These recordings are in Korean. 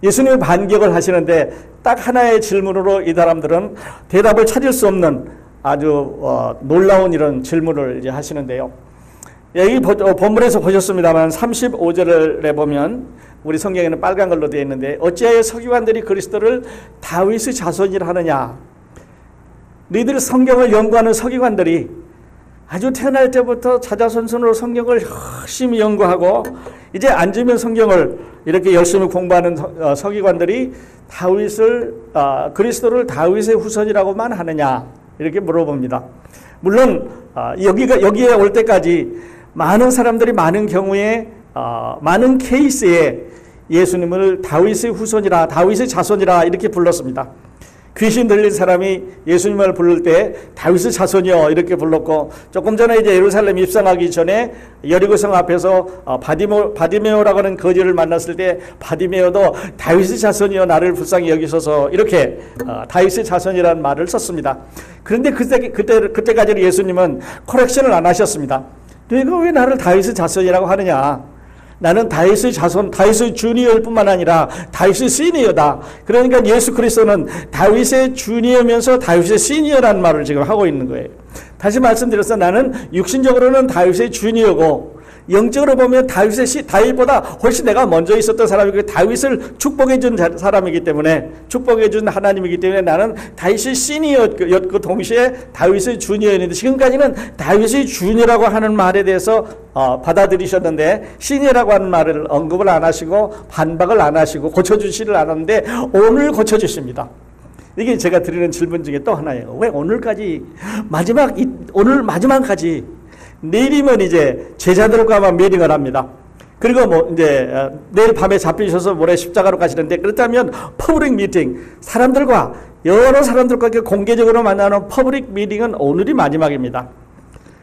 예수님이 반격을 하시는데 딱 하나의 질문으로 이 사람들은 대답을 찾을 수 없는 아주 놀라운 이런 질문을 이제 하시는데요. 여기 본문에서 보셨습니다만 35절에 보면 우리 성경에는 빨간 걸로 되어 있는데 어찌하여 서기관들이 그리스도를 다윗의 자손이라 하느냐. 너희들 성경을 연구하는 서기관들이 아주 태어날 때부터 자자손손으로 성경을 열심히 연구하고 이제 앉으면 성경을 이렇게 열심히 공부하는 서기관들이 그리스도를 다윗의 후손이라고만 하느냐 이렇게 물어봅니다. 물론 여기에 올 때까지 많은 사람들이 많은 경우에 많은 케이스에 예수님을 다윗의 후손이라 다윗의 자손이라 이렇게 불렀습니다. 귀신 들린 사람이 예수님을 부를 때 다윗의 자손이요 이렇게 불렀고, 조금 전에 이제 예루살렘 입성하기 전에 여리고성 앞에서 바디메오라고 하는 거지를 만났을 때 바디메오도 다윗의 자손이요 나를 불쌍히 여기소서 이렇게 다윗의 자손이라는 말을 썼습니다. 그런데 그때까지는 예수님은 코렉션을 안 하셨습니다. 너희가 왜 나를 다윗의 자손이라고 하느냐? 나는 다윗의 자손, 다윗의 주니어일 뿐만 아니라 다윗의 시니어다. 그러니까 예수 그리스도는 다윗의 주니어면서 다윗의 시니어라는 말을 지금 하고 있는 거예요. 다시 말씀드려서 나는 육신적으로는 다윗의 주니어고 영적으로 보면 다윗보다 훨씬 내가 먼저 있었던 사람이고 다윗을 축복해 준 사람이기 때문에, 축복해 준 하나님이기 때문에 나는 다윗의 시니어였고 동시에 다윗의 주니어였는데, 지금까지는 다윗의 주니어라고 하는 말에 대해서 받아들이셨는데 시니어라고 하는 말을 언급을 안 하시고 반박을 안 하시고 고쳐주지를 않았는데 오늘 고쳐주십니다. 이게 제가 드리는 질문 중에 또 하나예요. 왜 오늘까지 오늘 마지막까지 내일이면 이제 제자들과만 미팅을 합니다. 그리고 이제 내일 밤에 잡히셔서 모레 십자가로 가시는데, 그렇다면 퍼블릭 미팅, 여러 사람들과 공개적으로 만나는 퍼블릭 미팅은 오늘이 마지막입니다.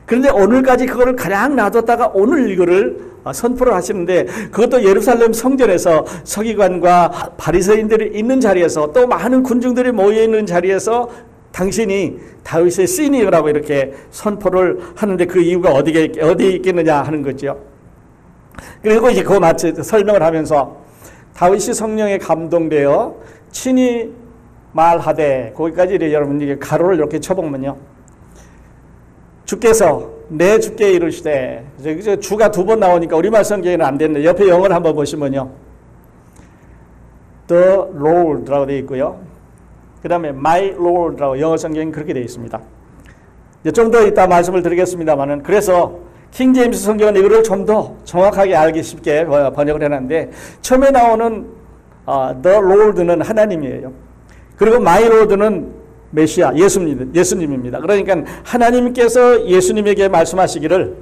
그런데 오늘까지 그거를 가량 놔뒀다가 오늘 이거를 선포를 하시는데, 그것도 예루살렘 성전에서 서기관과 바리새인들이 있는 자리에서 또 많은 군중들이 모여 있는 자리에서 당신이 다윗의 시니어라고 이렇게 선포를 하는데 그 이유가 어디에 있겠느냐 하는 거죠. 그리고 이제 그거 마치 설명을 하면서 다윗이 성령에 감동되어 친히 말하되, 거기까지 여러분 이게 가로를 이렇게 쳐보면요. 주께서 내 주께 이르시되, 주가 두 번 나오니까 우리말 성경에는 안 되는데 옆에 영어를 한번 보시면요. The Lord라고 되어 있고요. 그 다음에 My Lord라고 영어 성경이 그렇게 되어 있습니다. 좀 더 이따 말씀을 드리겠습니다만은, 그래서 킹 제임스 성경은 이거를 좀 더 정확하게 알기 쉽게 번역을 해놨는데, 처음에 나오는 The Lord는 하나님이에요. 그리고 My Lord는 메시아, 예수님입니다. 그러니까 하나님께서 예수님에게 말씀하시기를,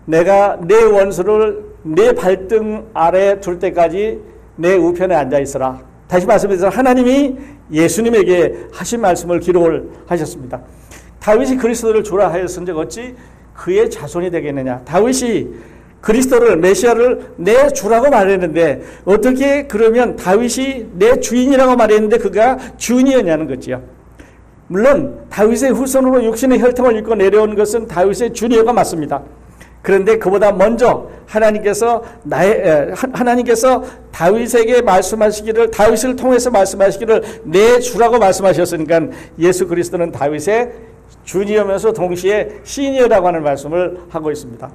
내가 내 원수를 내 발등 아래 둘 때까지 내 우편에 앉아 있으라. 다시 말씀드려서 하나님이 예수님에게 하신 말씀을 기록을 하셨습니다. 다윗이 그리스도를 주라 하였은즉 어찌 그의 자손이 되겠느냐. 다윗이 그리스도를, 메시아를 내 주라고 말했는데 어떻게 그러면 다윗이 내 주인이라고 말했는데 그가 주인이었냐는 거지요. 물론 다윗의 후손으로 육신의 혈통을 입고 내려온 것은 다윗의 주니어가 맞습니다. 그런데 그보다 먼저 하나님께서 다윗에게 말씀하시기를, 다윗을 통해서 말씀하시기를 내 주라고 말씀하셨으니까 예수 그리스도는 다윗의 주니어면서 동시에 시니어라고 하는 말씀을 하고 있습니다.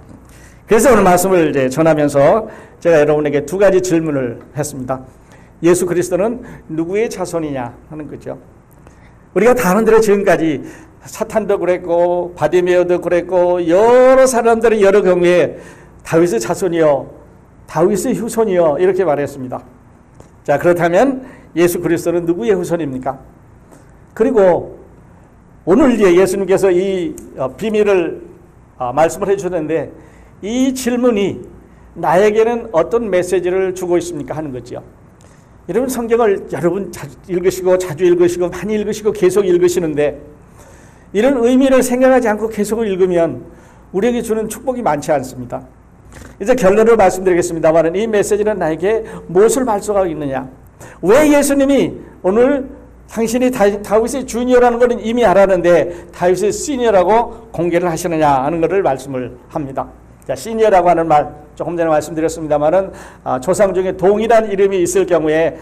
그래서 오늘 말씀을 이제 전하면서 제가 여러분에게 두 가지 질문을 했습니다. 예수 그리스도는 누구의 자손이냐 하는 거죠. 우리가 다 아는 대로 지금까지 사탄도 그랬고 바디메오도 그랬고 여러 사람들이 여러 경우에 다윗의 자손이요, 다윗의 후손이요 이렇게 말했습니다. 자, 그렇다면 예수 그리스도는 누구의 후손입니까? 그리고 오늘 이제 예수님께서 이 비밀을 말씀을 해주셨는데, 이 질문이 나에게는 어떤 메시지를 주고 있습니까 하는 거죠. 여러분 성경을 자주 읽으시고 많이 읽으시고 계속 읽으시는데, 이런 의미를 생각하지 않고 계속 읽으면 우리에게 주는 축복이 많지 않습니다. 이제 결론을 말씀드리겠습니다만, 이 메시지는 나에게 무엇을 말씀하고 있느냐, 왜 예수님이 오늘 당신이 다윗의 주니어라는 것은 이미 알았는데 다윗의 시니어라고 공개를 하시느냐 하는 것을 말씀을 합니다. 자, 시니어라고 하는 말 조금 전에 말씀드렸습니다만은 조상 중에 동일한 이름이 있을 경우에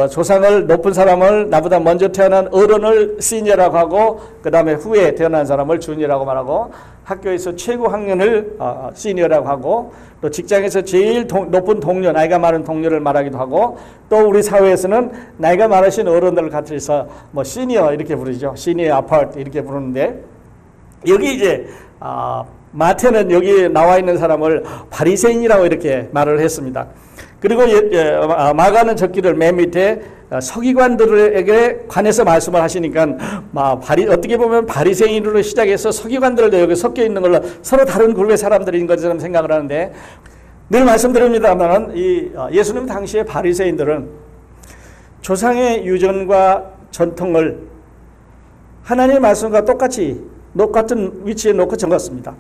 조상을 높은 사람을 나보다 먼저 태어난 어른을 시니어라고 하고 그 다음에 후에 태어난 사람을 주니어라고 말하고 학교에서 최고 학년을 시니어라고 하고 또 직장에서 제일 높은 동료, 나이가 많은 동료를 말하기도 하고 또 우리 사회에서는 나이가 많으신 어른들을 같이서 뭐 시니어 이렇게 부르죠. 시니어 아파트 이렇게 부르는데 여기 이제 마태는 여기 나와 있는 사람을 바리새인이라고 이렇게 말을 했습니다. 그리고 마가는 적기를 맨 밑에 서기관들에게 관해서 말씀을 하시니까 어떻게 보면 바리새인으로 시작해서 서기관들도 여기 섞여 있는 걸로 서로 다른 그룹의 사람들인 것처럼 생각을 하는데 늘 말씀드립니다만 예수님 당시의 바리새인들은 조상의 유전과 전통을 하나님의 말씀과 똑같은 위치에 놓고 적었습니다.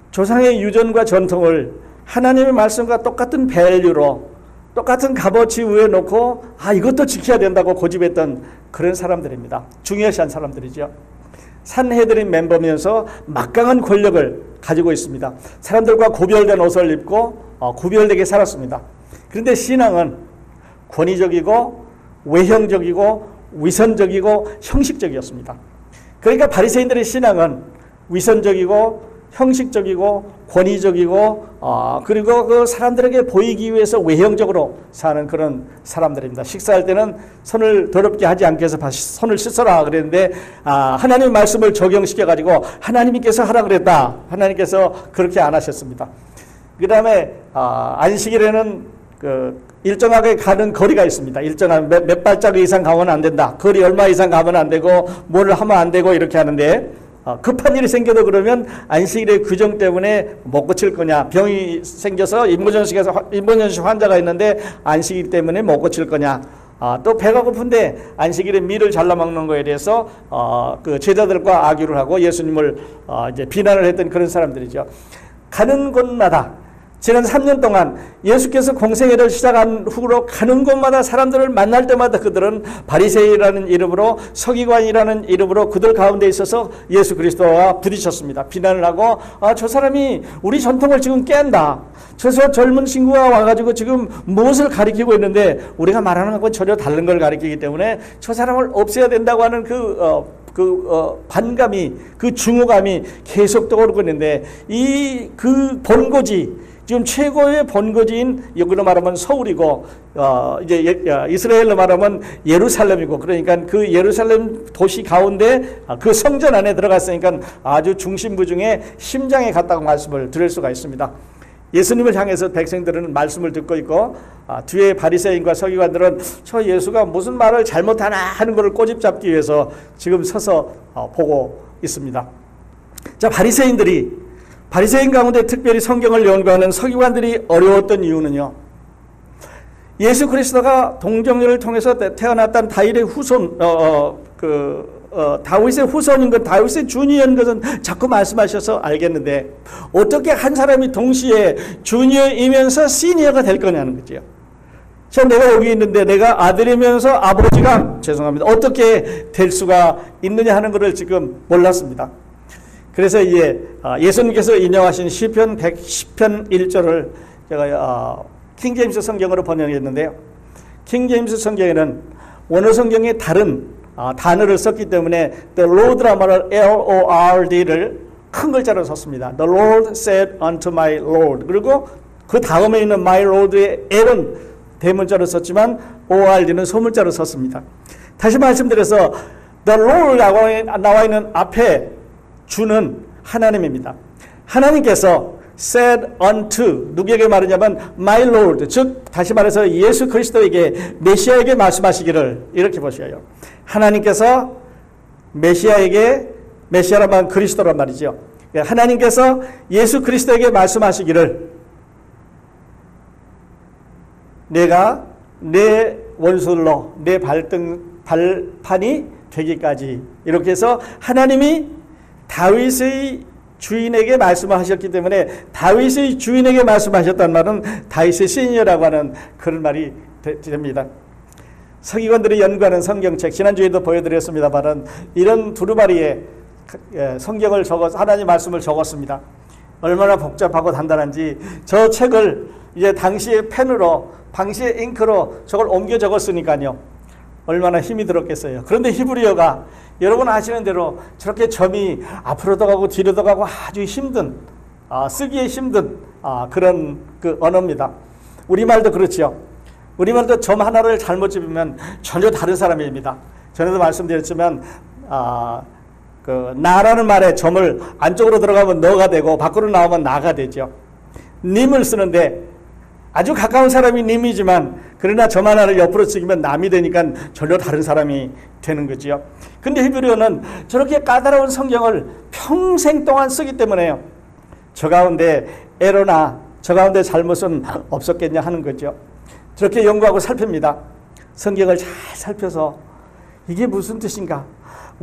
조상의 유전과 전통을 하나님의 말씀과 똑같은 밸류로 똑같은 값어치 위에 놓고 이것도 지켜야 된다고 고집했던 그런 사람들입니다. 중요시한 사람들이죠. 산헤드린 멤버면서 막강한 권력을 가지고 있습니다. 사람들과 구별된 옷을 입고 구별되게 살았습니다. 그런데 신앙은 권위적이고 외형적이고 위선적이고 형식적이었습니다. 그러니까 바리새인들의 신앙은 위선적이고 형식적이고 권위적이고 그리고 그 사람들에게 보이기 위해서 외형적으로 사는 그런 사람들입니다. 식사할 때는 손을 더럽게 하지 않게 해서 손을 씻어라 그랬는데 하나님의 말씀을 적용시켜 가지고 하나님께서 하라 그랬다. 하나님께서 그렇게 안 하셨습니다. 그 다음에 안식일에는 일정하게 가는 거리가 있습니다. 일정한 몇 발자국 이상 가면 안 된다. 거리 얼마 이상 가면 안 되고 뭘 하면 안 되고 이렇게 하는데 급한 일이 생겨도 그러면 안식일의 규정 때문에 못 고칠 거냐, 병이 생겨서 임문전식 환자가 있는데 안식일 때문에 못 고칠 거냐, 또 배가 고픈데 안식일에 밀을 잘라 먹는 거에 대해서 그 제자들과 악유를 하고 예수님을 이제 비난을 했던 그런 사람들이죠. 가는 곳마다 지난 3년 동안 예수께서 공생애를 시작한 후로 가는 곳마다 사람들을 만날 때마다 그들은 바리새인이라는 이름으로 서기관이라는 이름으로 그들 가운데 있어서 예수 그리스도와 부딪혔습니다. 비난을 하고 저 사람이 우리 전통을 지금 깬다. 저 젊은 친구가 와가지고 지금 무엇을 가리키고 있는데 우리가 말하는 것과 전혀 다른 걸 가리키기 때문에 저 사람을 없애야 된다고 하는 반감이, 그 중후감이 계속 떠오르고 있는데 그 본고지, 지금 최고의 본거지인 여기로 말하면 서울이고 이제 이스라엘로 말하면 예루살렘이고 그러니까 그 예루살렘 도시 가운데 그 성전 안에 들어갔으니까 아주 중심부 중에 심장에 갔다고 말씀을 드릴 수가 있습니다. 예수님을 향해서 백성들은 말씀을 듣고 있고 뒤에 바리새인과 서기관들은 저 예수가 무슨 말을 잘못하나 하는 것을 꼬집잡기 위해서 지금 서서 보고 있습니다. 자, 바리새인 가운데 특별히 성경을 연구하는 서기관들이 어려웠던 이유는요. 예수 그리스도가 동정녀를 통해서 태어났던 다윗의 후손, 다윗의 후손인 것, 다윗의 주니어인 것은 자꾸 말씀하셔서 알겠는데 어떻게 한 사람이 동시에 주니어이면서 시니어가 될 거냐는 거죠. 내가 여기 있는데 내가 아들이면서 아버지가 어떻게 될 수가 있느냐 하는 것을 지금 몰랐습니다. 그래서 예수님께서 인용하신 시편 110편 1절을 제가 킹제임스 성경으로 번역했는데요. 킹제임스 성경에는 원어 성경에 다른 단어를 썼기 때문에 The Lord라 말을 Lord를 큰 글자로 썼습니다. The Lord said unto my Lord. 그리고 그 다음에 있는 my Lord의 L은 대문자로 썼지만 ORD는 소문자로 썼습니다. 다시 말씀드려서 The Lord라고 나와 있는 앞에 주는 하나님입니다. 하나님께서 said unto 누구에게 말하냐면 my Lord, 즉 다시 말해서 예수 그리스도에게 메시아에게 말씀하시기를 이렇게 보셔요. 하나님께서 메시아라면 그리스도란 말이죠. 하나님께서 예수 그리스도에게 말씀하시기를 내가 내 원수로 내 발판이 되기까지 이렇게 해서 하나님이 다윗의 주인에게 말씀하셨기 때문에 다윗의 주인에게 말씀하셨단 말은 다윗의 시니어라고 하는 그런 말이 됩니다. 서기관들이 연구하는 성경책 지난주에도 보여드렸습니다만 이런 두루마리에 성경을 하나님 말씀을 적었습니다. 얼마나 복잡하고 단단한지 저 책을 이제 당시에 펜으로, 당시에 잉크로 저걸 옮겨 적었으니까요. 얼마나 힘이 들었겠어요. 그런데 히브리어가 여러분 아시는 대로 저렇게 점이 앞으로도 가고 뒤로도 가고 아주 힘든, 쓰기에 힘든 그런 그 언어입니다. 우리말도 그렇죠. 우리말도 점 하나를 잘못 집으면 전혀 다른 사람입니다. 전에도 말씀드렸지만 그 나라는 말에 점을 안쪽으로 들어가면 너가 되고 밖으로 나오면 나가 되죠. 님을 쓰는데 아주 가까운 사람이 님이지만 그러나 점 하나를 옆으로 쓰기면 남이 되니까 전혀 다른 사람이 되는 거지요. 근데 히브리어는 저렇게 까다로운 성경을 평생 동안 쓰기 때문에요. 저 가운데 에러나 저 가운데 잘못은 없었겠냐 하는 거죠. 저렇게 연구하고 살핍니다. 성경을 잘 살펴서 이게 무슨 뜻인가?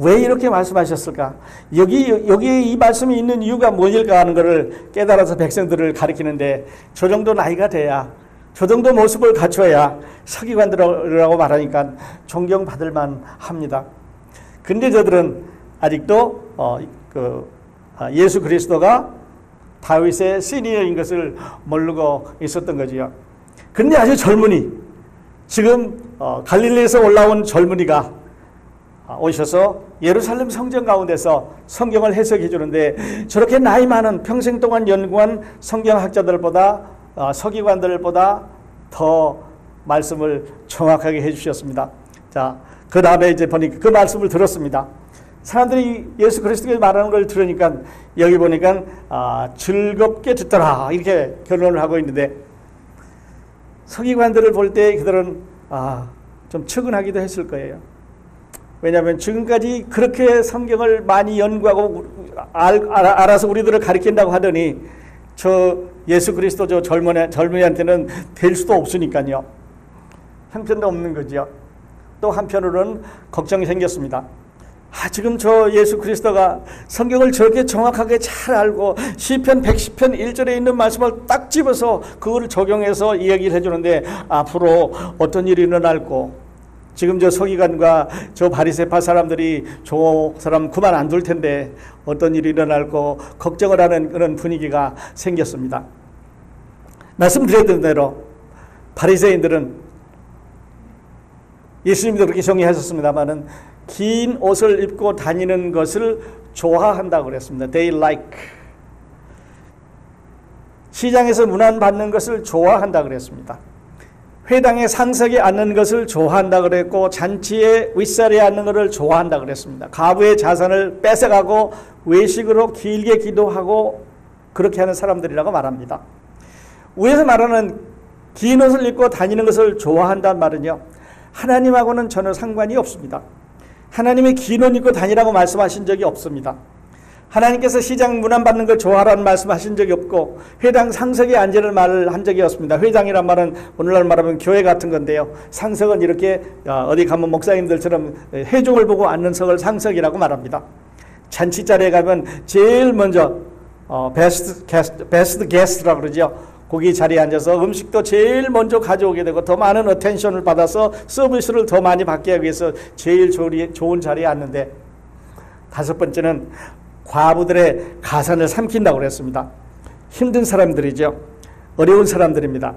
왜 이렇게 말씀하셨을까? 여기에 이 말씀이 있는 이유가 뭐일까 하는 것을 깨달아서 백성들을 가르치는데 저 정도 나이가 돼야, 저 정도 모습을 갖춰야 서기관들이라고 말하니까 존경받을 만 합니다. 근데 저들은 아직도 예수 그리스도가 다윗의 시니어인 것을 모르고 있었던 거지요. 근데 아주 젊은이, 지금 갈릴리에서 올라온 젊은이가 오셔서 예루살렘 성전 가운데서 성경을 해석해 주는데 저렇게 나이 많은 평생 동안 연구한 성경학자들보다 서기관들보다 더 말씀을 정확하게 해 주셨습니다. 자, 그 다음에 이제 보니까 그 말씀을 들었습니다. 사람들이 예수 그리스도가 말하는 걸 들으니까 여기 보니까 즐겁게 듣더라 이렇게 결론을 하고 있는데 서기관들을 볼 때 그들은 좀 측은하기도 했을 거예요. 왜냐하면 지금까지 그렇게 성경을 많이 연구하고 알아서 우리들을 가르친다고 하더니 저 예수 그리스도 저 젊은이한테는 될 수도 없으니까요. 형편도 없는 거죠. 또 한편으로는 걱정이 생겼습니다. 지금 저 예수 그리스도가 성경을 저렇게 정확하게 잘 알고 시편 110편 1절에 있는 말씀을 딱 집어서 그거를 적용해서 이야기를 해주는데 앞으로 어떤 일이 일어날고 지금 저 서기관과 저 바리새파 사람들이 저 사람 그만 안 둘 텐데 어떤 일이 일어날고 걱정을 하는 그런 분위기가 생겼습니다. 말씀드렸던 대로 바리새인들은 예수님도 그렇게 정의하셨습니다만은 긴 옷을 입고 다니는 것을 좋아한다고 그랬습니다. They like. 시장에서 문안받는 것을 좋아한다고 그랬습니다. 회당에 상석에 앉는 것을 좋아한다고 그랬고 잔치에 윗자리에 앉는 것을 좋아한다고 그랬습니다. 가부의 자산을 뺏어가고 외식으로 길게 기도하고 그렇게 하는 사람들이라고 말합니다. 위에서 말하는 긴 옷을 입고 다니는 것을 좋아한다는 말은요, 하나님하고는 전혀 상관이 없습니다. 하나님의 긴 옷 입고 다니라고 말씀하신 적이 없습니다. 하나님께서 시장 문안받는 걸 좋아하라는 말씀하신 적이 없고 회당 상석에 앉으는 말을 한 적이 없습니다. 회당이란 말은 오늘날 말하면 교회 같은 건데요. 상석은 이렇게 어디 가면 목사님들처럼 회중을 보고 앉는 석을 상석이라고 말합니다. 잔치 자리에 가면 제일 먼저 베스트 게스트라고 그러죠. 거기 자리에 앉아서 음식도 제일 먼저 가져오게 되고 더 많은 어텐션을 받아서 서비스를 더 많이 받기 위해서 제일 좋은 자리에 앉는데, 다섯 번째는 과부들의 가산을 삼킨다고 그랬습니다. 힘든 사람들이죠. 어려운 사람들입니다.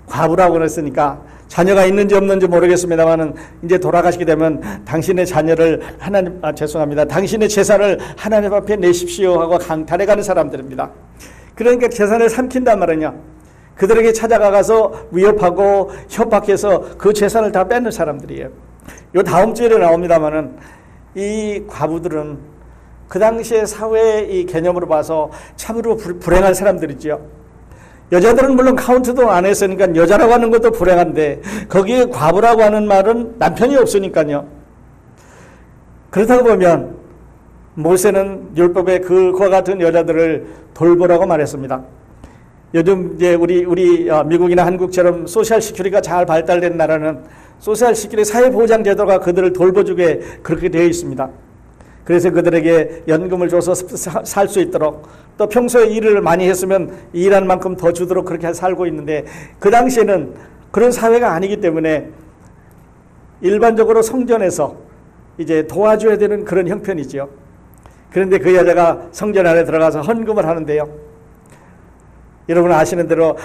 과부라고 그랬으니까 자녀가 있는지 없는지 모르겠습니다만은 이제 돌아가시게 되면 당신의 자녀를 당신의 재산을 하나님 앞에 내십시오 하고 강탈해가는 사람들입니다. 그러니까 재산을 삼킨단 말은요, 그들에게 찾아가서 위협하고 협박해서 그 재산을 다 뺏는 사람들이에요. 요 다음 주에 나옵니다만은 이 과부들은 그 당시의 사회의 이 개념으로 봐서 참으로 불행한 사람들이죠. 여자들은 물론 카운트도 안 했으니까 여자라고 하는 것도 불행한데 거기에 과부라고 하는 말은 남편이 없으니까요. 그렇다고 보면 모세는 율법에 그와 같은 여자들을 돌보라고 말했습니다. 요즘 이제 우리 미국이나 한국처럼 소셜 시큐리티가 잘 발달된 나라는 소셜 시큐리티 사회보장 제도가 그들을 돌보주게 그렇게 되어 있습니다. 그래서 그들에게 연금을 줘서 살 수 있도록, 또 평소에 일을 많이 했으면 일한 만큼 더 주도록 그렇게 살고 있는데, 그 당시에는 그런 사회가 아니기 때문에 일반적으로 성전에서 이제 도와줘야 되는 그런 형편이죠. 그런데 그 여자가 성전 안에 들어가서 헌금을 하는데요, 여러분 아시는 대로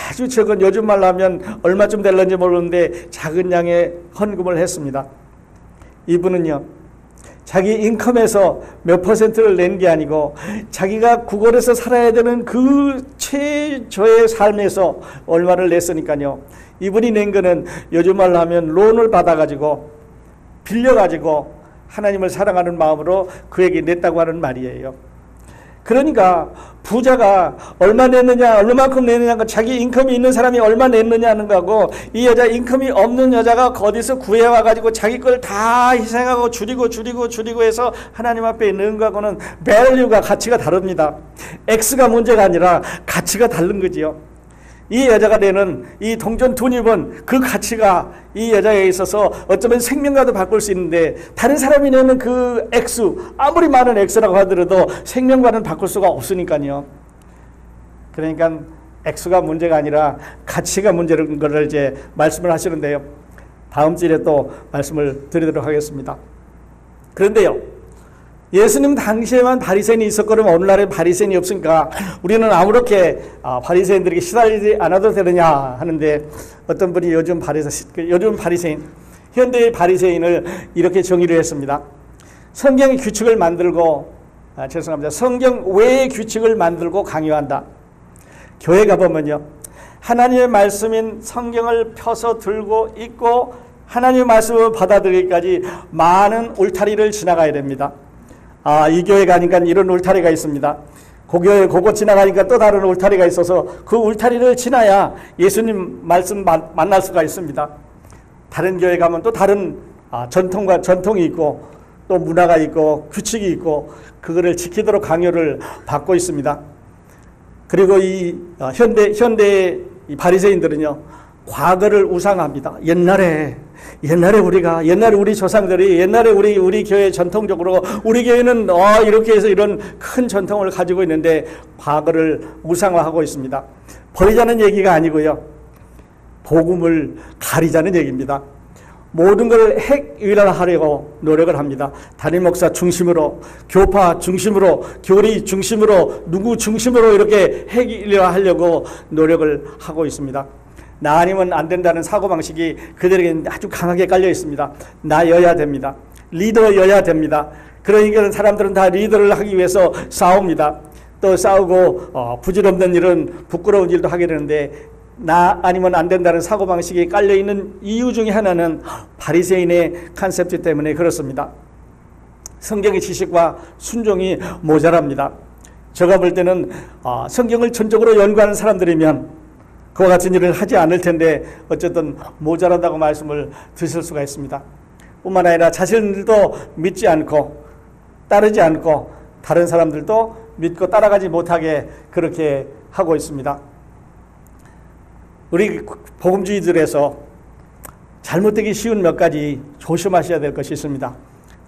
아주 적은, 요즘 말로 하면 얼마쯤 될런지 모르는데 작은 양의 헌금을 했습니다. 이분은요, 자기 인컴에서 몇 퍼센트를 낸 게 아니고 자기가 구걸에서 살아야 되는 그 최저의 삶에서 얼마를 냈으니까요. 이분이 낸 거는 요즘 말로 하면 론을 받아가지고 빌려가지고 하나님을 사랑하는 마음으로 그에게 냈다고 하는 말이에요. 그러니까 부자가 얼마 냈느냐, 얼마만큼 냈느냐가 자기 인컴이 있는 사람이 얼마 냈느냐 하는 거고, 이 여자 인컴이 없는 여자가 어디서 구해와가지고 자기 걸 다 희생하고 줄이고 해서 하나님 앞에 넣은 거하고는 밸류가, 가치가 다릅니다. X가 문제가 아니라 가치가 다른 거지요. 이 여자가 내는 이 동전 돈입은 그 가치가 이 여자에 있어서 어쩌면 생명과도 바꿀 수 있는데, 다른 사람이 내는 그 액수, 아무리 많은 액수라고 하더라도 생명과는 바꿀 수가 없으니까요. 그러니까 액수가 문제가 아니라 가치가 문제인 것을 이제 말씀을 하시는데요. 다음 주에 또 말씀을 드리도록 하겠습니다. 그런데요, 예수님 당시에만 바리새인이 있었거든 오늘날에 바리새인이 없으니까 우리는 아무렇게 바리새인들에게 시달리지 않아도 되느냐 하는데, 어떤 분이 요즘 바리새인, 현대의 바리새인을 이렇게 정의를 했습니다. 성경의 규칙을 만들고, 성경 외의 규칙을 만들고 강요한다. 교회 가보면요, 하나님의 말씀인 성경을 펴서 들고 있고 하나님의 말씀을 받아들이기까지 많은 울타리를 지나가야 됩니다. 이 교회 가니까 이런 울타리가 있습니다. 그거 지나가니까 또 다른 울타리가 있어서 그 울타리를 지나야 예수님 말씀 만날 수가 있습니다. 다른 교회 가면 또 다른 전통이 있고 또 문화가 있고 규칙이 있고 그거를 지키도록 강요를 받고 있습니다. 그리고 이 현대 이 바리새인들은요, 과거를 우상합니다. 옛날에 우리 조상들이, 옛날에 우리 교회 전통적으로 우리 교회는 이렇게 해서 이런 큰 전통을 가지고 있는데 과거를 우상화하고 있습니다. 버리자는 얘기가 아니고요, 복음을 가리자는 얘기입니다. 모든 걸 핵일화하려고 노력을 합니다. 담임 목사 중심으로, 교파 중심으로, 교리 중심으로, 누구 중심으로 이렇게 핵일화하려고 노력을 하고 있습니다. 나 아니면 안 된다는 사고방식이 그들에게 아주 강하게 깔려 있습니다. 나여야 됩니다. 리더여야 됩니다. 그러니까 사람들은 다 리더를 하기 위해서 싸웁니다. 또 싸우고 부질없는 일은, 부끄러운 일도 하게 되는데, 나 아니면 안 된다는 사고방식이 깔려있는 이유 중에 하나는 바리새인의 컨셉트 때문에 그렇습니다. 성경의 지식과 순종이 모자랍니다. 제가 볼 때는 성경을 전적으로 연구하는 사람들이면 그와 같은 일을 하지 않을 텐데 어쨌든 모자란다고 말씀을 드실 수가 있습니다. 뿐만 아니라 자신들도 믿지 않고 따르지 않고 다른 사람들도 믿고 따라가지 못하게 그렇게 하고 있습니다. 우리 복음주의들에서 잘못되기 쉬운 몇 가지 조심하셔야 될 것이 있습니다.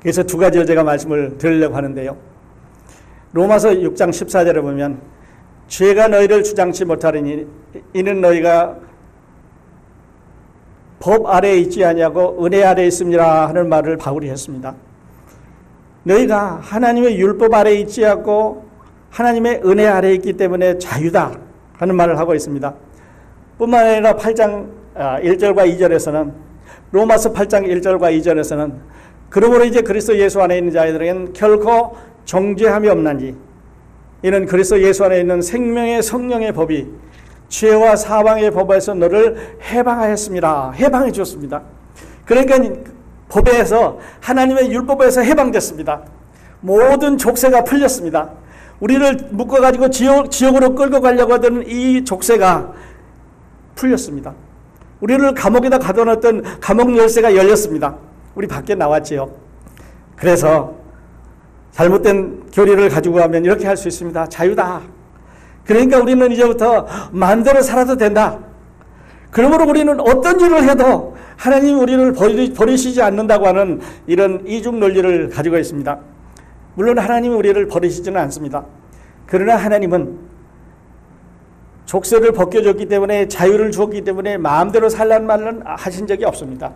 그래서 두 가지를 제가 말씀을 드리려고 하는데요. 로마서 6장 14절에 보면 죄가 너희를 주장치 못하리니 이는 너희가 법 아래에 있지 아니하고 은혜 아래에 있습니다 하는 말을 바울이 했습니다. 너희가 하나님의 율법 아래에 있지 않고 하나님의 은혜 아래에 있기 때문에 자유다 하는 말을 하고 있습니다. 뿐만 아니라 8장 1절과 2절에서는, 로마서 8장 1절과 2절에서는 그러므로 이제 그리스도 예수 안에 있는 자들에게는 결코 정죄함이 없나니 이는 그리스도 예수 안에 있는 생명의 성령의 법이 죄와 사망의 법에서 너를 해방하였습니다. 해방해 주었습니다. 그러니까 법에서, 하나님의 율법에서 해방됐습니다. 모든 족쇄가 풀렸습니다. 우리를 묶어가지고 지옥으로 끌고 가려고 하던 이 족쇄가 풀렸습니다. 우리를 감옥에다 가둬놨던 감옥 열쇠가 열렸습니다. 우리 밖에 나왔지요. 그래서 잘못된 교리를 가지고 가면 이렇게 할 수 있습니다. 자유다. 그러니까 우리는 이제부터 마음대로 살아도 된다. 그러므로 우리는 어떤 일을 해도 하나님 우리를 버리시지 않는다고 하는 이런 이중 논리를 가지고 있습니다. 물론 하나님은 우리를 버리시지는 않습니다. 그러나 하나님은 족쇄를 벗겨줬기 때문에, 자유를 주었기 때문에 마음대로 살란 말은 하신 적이 없습니다.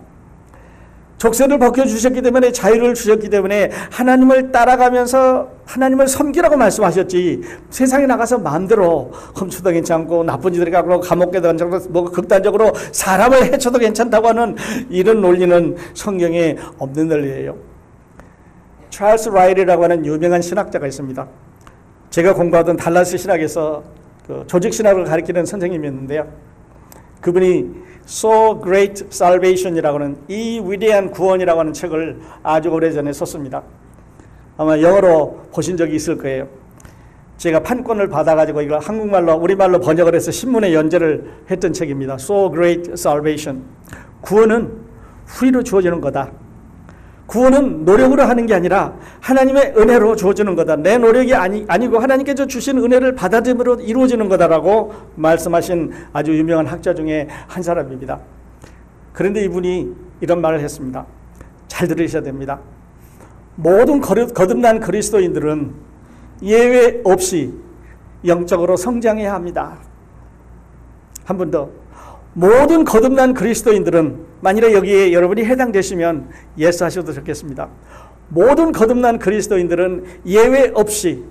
족쇄를 벗겨주셨기 때문에 자유를 주셨기 때문에 하나님을 따라가면서 하나님을 섬기라고 말씀하셨지 세상에 나가서 마음대로 훔쳐도 괜찮고 나쁜 짓을 하고 감옥에도 괜찮고 뭐 극단적으로 사람을 해쳐도 괜찮다고 하는 이런 논리는 성경에 없는 논리예요. 찰스 라일이라고 하는 유명한 신학자가 있습니다. 제가 공부하던 달라스 신학에서 그 조직신학을 가르치는 선생님이었는데요. 그분이 So Great Salvation이라고 하는 이 위대한 구원이라고 하는 책을 아주 오래전에 썼습니다. 아마 영어로 보신 적이 있을 거예요. 제가 판권을 받아가지고 이걸 한국말로 우리말로 번역을 해서 신문에 연재를 했던 책입니다. So Great Salvation. 구원은 후리로 주어지는 거다. 구원은 노력으로 하는 게 아니라 하나님의 은혜로 주어지는 거다. 내 노력이 아니고 하나님께서 주신 은혜를 받아들임으로 이루어지는 거다라고 말씀하신 아주 유명한 학자 중에 한 사람입니다. 그런데 이분이 이런 말을 했습니다. 잘 들으셔야 됩니다. 모든 거듭난 그리스도인들은 예외 없이 영적으로 성장해야 합니다. 한 번 더. 모든 거듭난 그리스도인들은 만일에 여기에 여러분이 해당되시면 예스 하셔도 좋겠습니다. 모든 거듭난 그리스도인들은 예외 없이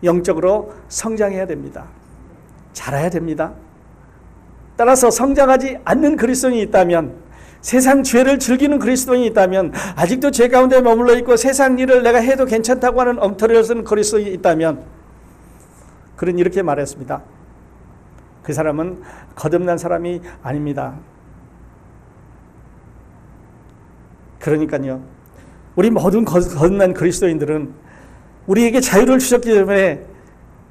영적으로 성장해야 됩니다. 자라야 됩니다. 따라서 성장하지 않는 그리스도인이 있다면, 세상 죄를 즐기는 그리스도인이 있다면, 아직도 죄 가운데 머물러 있고 세상 일을 내가 해도 괜찮다고 하는 엉터리를 쓰는 그리스도인이 있다면 그는 이렇게 말했습니다. 그 사람은 거듭난 사람이 아닙니다. 그러니까요, 우리 모든 거듭난 그리스도인들은 우리에게 자유를 주셨기 때문에,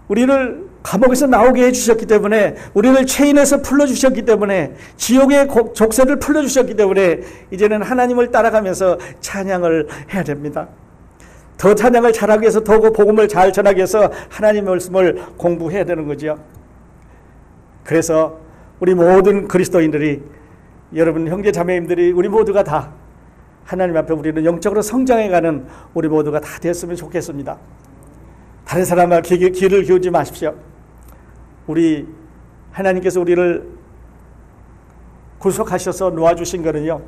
우리를 감옥에서 나오게 해주셨기 때문에, 우리를 체인에서 풀어주셨기 때문에, 지옥의 족쇄를 풀어주셨기 때문에 이제는 하나님을 따라가면서 찬양을 해야 됩니다. 더 찬양을 잘하기 위해서, 더 복음을 잘 전하기 위해서 하나님의 말씀을 공부해야 되는 거죠. 그래서 우리 모든 그리스도인들이, 여러분 형제 자매님들이, 우리 모두가 다 하나님 앞에 우리는 영적으로 성장해가는 우리 모두가 다 됐으면 좋겠습니다. 다른 사람과 귀를 기울이지 마십시오. 우리 하나님께서 우리를 구속하셔서 놓아주신 거는요,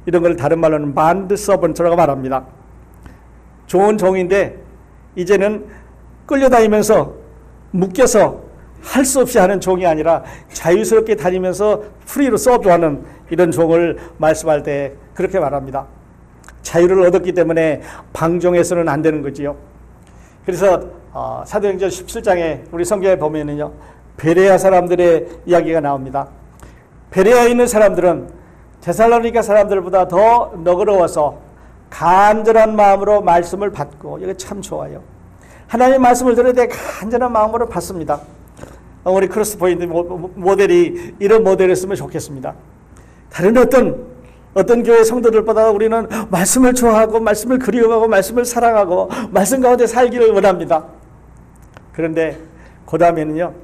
이런 걸 다른 말로는 bond servant라고 말합니다. 좋은 종인데 이제는 끌려다니면서 묶여서 할 수 없이 하는 종이 아니라 자유스럽게 다니면서 프리로 서브하는 이런 종을 말씀할 때 그렇게 말합니다. 자유를 얻었기 때문에 방종해서는 안 되는 거지요. 그래서 사도행전 17장에 우리 성경에 보면은요, 베레아 사람들의 이야기가 나옵니다. 베레아에 있는 사람들은 데살로니가 사람들보다 더 너그러워서 간절한 마음으로 말씀을 받고, 이게 참 좋아요. 하나님의 말씀을 들을 때 간절한 마음으로 받습니다. 우리 크로스포인트 모델이 이런 모델이었으면 좋겠습니다. 다른 어떤 교회 성도들보다 우리는 말씀을 좋아하고 말씀을 그리워하고 말씀을 사랑하고 말씀 가운데 살기를 원합니다. 그런데 그 다음에는요,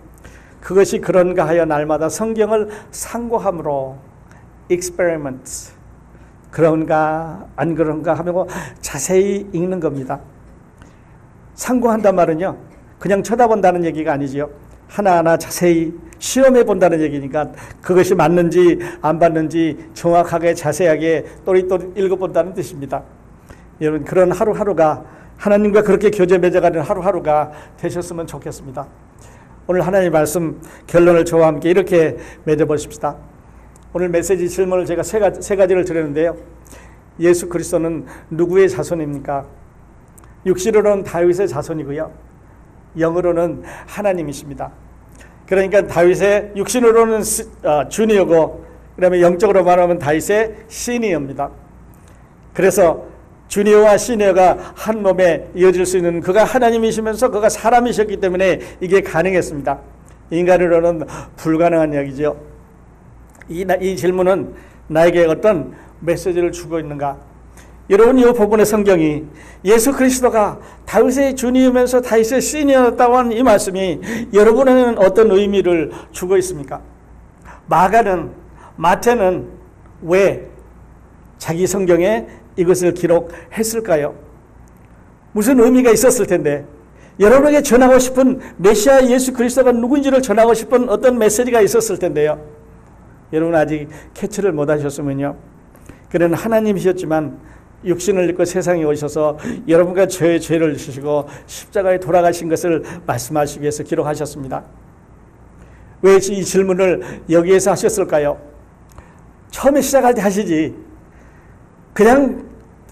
그것이 그런가 하여 날마다 성경을 상고함으로 experiments, 그런가 안 그런가 하며 자세히 읽는 겁니다. 상고한단 말은요, 그냥 쳐다본다는 얘기가 아니지요. 하나하나 자세히 시험해 본다는 얘기니까 그것이 맞는지 안 맞는지 정확하게 자세하게 또릿또릿 읽어본다는 뜻입니다. 여러분, 그런 하루하루가, 하나님과 그렇게 교제 맺어가는 하루하루가 되셨으면 좋겠습니다. 오늘 하나님의 말씀 결론을 저와 함께 이렇게 맺어보십시다. 오늘 메시지 질문을 제가 세 가지를 드렸는데요. 예수 그리스도는 누구의 자손입니까? 육신으로는 다윗의 자손이고요, 영으로는 하나님이십니다. 그러니까 다윗의 육신으로는 주니어고, 그다음에 영적으로 말하면 다윗의 시니어입니다. 그래서 주니어와 시니어가 한 몸에 이어질 수 있는, 그가 하나님이시면서 그가 사람이셨기 때문에 이게 가능했습니다. 인간으로는 불가능한 이야기죠. 이 질문은 나에게 어떤 메시지를 주고 있는가? 여러분, 이 부분의 성경이 예수 그리스도가 다윗의 주니어면서 다윗의 시니어였다고 하는 이 말씀이 여러분에게는 어떤 의미를 주고 있습니까? 마태는 왜 자기 성경에 이것을 기록했을까요? 무슨 의미가 있었을 텐데, 여러분에게 전하고 싶은 메시아 예수 그리스도가 누구인지를 전하고 싶은 어떤 메시지가 있었을 텐데요. 여러분 아직 캐치를 못 하셨으면요, 그는 하나님이셨지만 육신을 입고 세상에 오셔서 여러분과 저의 죄를 지시고 십자가에 돌아가신 것을 말씀하시기 위해서 기록하셨습니다. 왜 이 질문을 여기에서 하셨을까요? 처음에 시작할 때 하시지. 그냥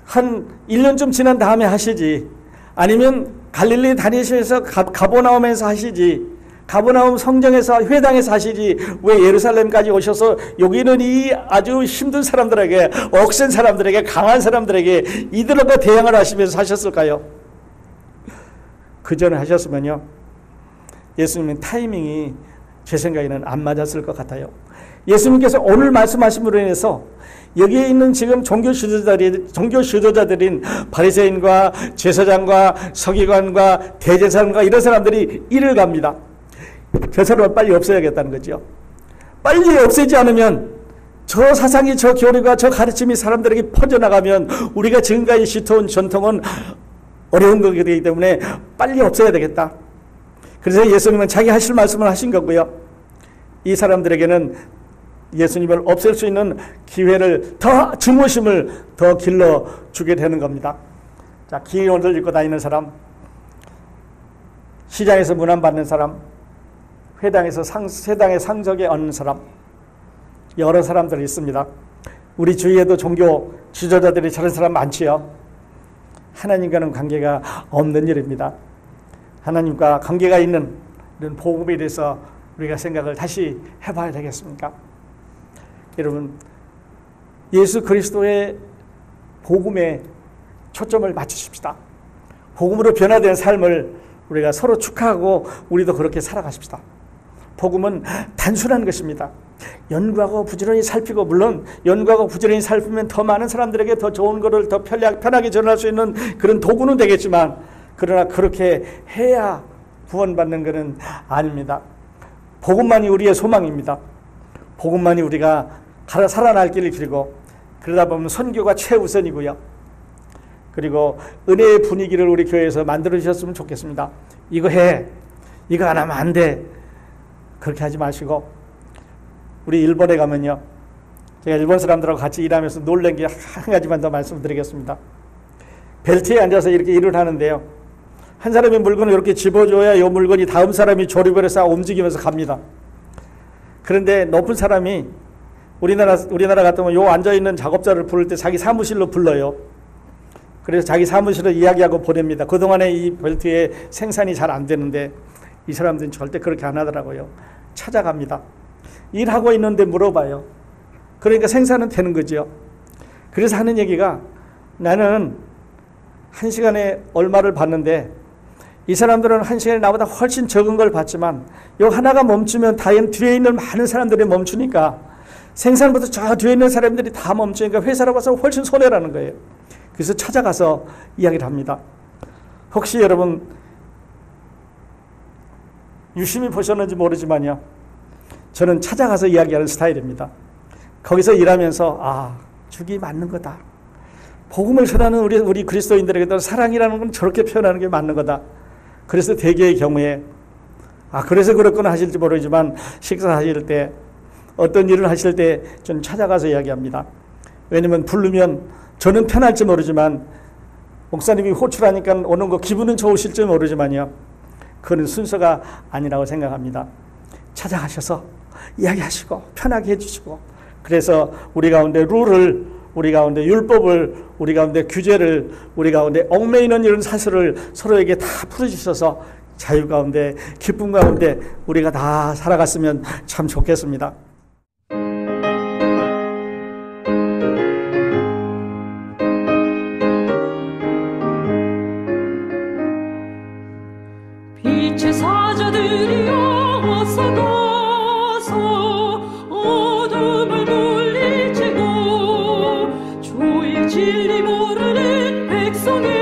한 1년쯤 지난 다음에 하시지. 아니면 갈릴리 다니시면서 가버나움에서 하시지. 가버나움 성정에서 회당에서 하시지. 왜 예루살렘까지 오셔서 여기는 이 아주 힘든 사람들에게, 억센 사람들에게, 강한 사람들에게 이들과 대항을 하시면서 하셨을까요? 그 전에 하셨으면요, 예수님의 타이밍이 제 생각에는 안 맞았을 것 같아요. 예수님께서 오늘 말씀하심으로 인해서 여기에 있는 지금 종교 지도자들인 바리새인과 제사장과 서기관과 대제사장과 이런 사람들이 이를 갑니다. 저 사람을 빨리 없애야겠다는 거죠. 빨리 없애지 않으면 저 사상이, 저 교리가, 저 가르침이 사람들에게 퍼져나가면 우리가 지금까지 지켜온 전통은 어려운 거기 때문에 빨리 없애야 되겠다. 그래서 예수님은 자기 하실 말씀을 하신 거고요. 이 사람들에게는 예수님을 없앨 수 있는 기회를 더, 증오심을 더 길러주게 되는 겁니다. 자, 긴 옷을 입고 다니는 사람, 시장에서 문안받는 사람, 회당에서 세당의 상석에 앉는 사람, 여러 사람들이 있습니다. 우리 주위에도 종교 지도자들이 저런 사람 많지요. 하나님과는 관계가 없는 일입니다. 하나님과 관계가 있는 이런 복음에 대해서 우리가 생각을 다시 해봐야 되겠습니까? 여러분, 예수 그리스도의 복음에 초점을 맞추십시다. 복음으로 변화된 삶을 우리가 서로 축하하고 우리도 그렇게 살아가십시다. 복음은 단순한 것입니다. 연구하고 부지런히 살피고, 물론 연구하고 부지런히 살피면 더 많은 사람들에게 더 좋은 것을 더 편하게 전할 수 있는 그런 도구는 되겠지만, 그러나 그렇게 해야 구원받는 것은 아닙니다. 복음만이 우리의 소망입니다. 복음만이 우리가 살아날 길을 길고, 그러다 보면 선교가 최우선이고요. 그리고 은혜의 분위기를 우리 교회에서 만들어 주셨으면 좋겠습니다. 이거 해, 이거 안 하면 안 돼, 그렇게 하지 마시고, 우리 일본에 가면요, 제가 일본 사람들하고 같이 일하면서 놀란 게 한 가지만 더 말씀드리겠습니다. 벨트에 앉아서 이렇게 일을 하는데요, 한 사람이 물건을 이렇게 집어줘야 이 물건이 다음 사람이 조립을 해서 움직이면서 갑니다. 그런데 높은 사람이 우리나라 같으면 요 앉아있는 작업자를 부를 때 자기 사무실로 불러요. 그래서 자기 사무실을 이야기하고 보냅니다. 그동안에 이 벨트에 생산이 잘 안 되는데 이 사람들은 절대 그렇게 안 하더라고요. 찾아갑니다. 일하고 있는데 물어봐요. 그러니까 생산은 되는 거죠. 그래서 하는 얘기가, 나는 한 시간에 얼마를 받는데 이 사람들은 한 시간에 나보다 훨씬 적은 걸 받지만 요 하나가 멈추면 다음 뒤에 있는 많은 사람들이 멈추니까, 생산부터 저 뒤에 있는 사람들이 다 멈추니까 회사로 가서 훨씬 손해라는 거예요. 그래서 찾아가서 이야기를 합니다. 혹시 여러분 유심히 보셨는지 모르지만요, 저는 찾아가서 이야기하는 스타일입니다. 거기서 일하면서 죽이 맞는 거다. 복음을 전하는 우리 그리스도인들에게도 사랑이라는 건 저렇게 표현하는 게 맞는 거다. 그래서 대개의 경우에 그래서 그렇구나 하실지 모르지만, 식사하실 때, 어떤 일을 하실 때 저는 찾아가서 이야기합니다. 왜냐면 부르면 저는 편할지 모르지만, 목사님이 호출하니까 오는 거 기분은 좋으실지 모르지만요, 그건 순서가 아니라고 생각합니다. 찾아가셔서 이야기하시고 편하게 해주시고, 그래서 우리 가운데 룰을, 우리 가운데 율법을, 우리 가운데 규제를, 우리 가운데 얽매이는 이런 사슬을 서로에게 다 풀어주셔서 자유 가운데, 기쁨 가운데 우리가 다 살아갔으면 참 좋겠습니다. 빛의 사자들이여 어서 가서 어둠을 물리치고 주의 진리 모르는 백성의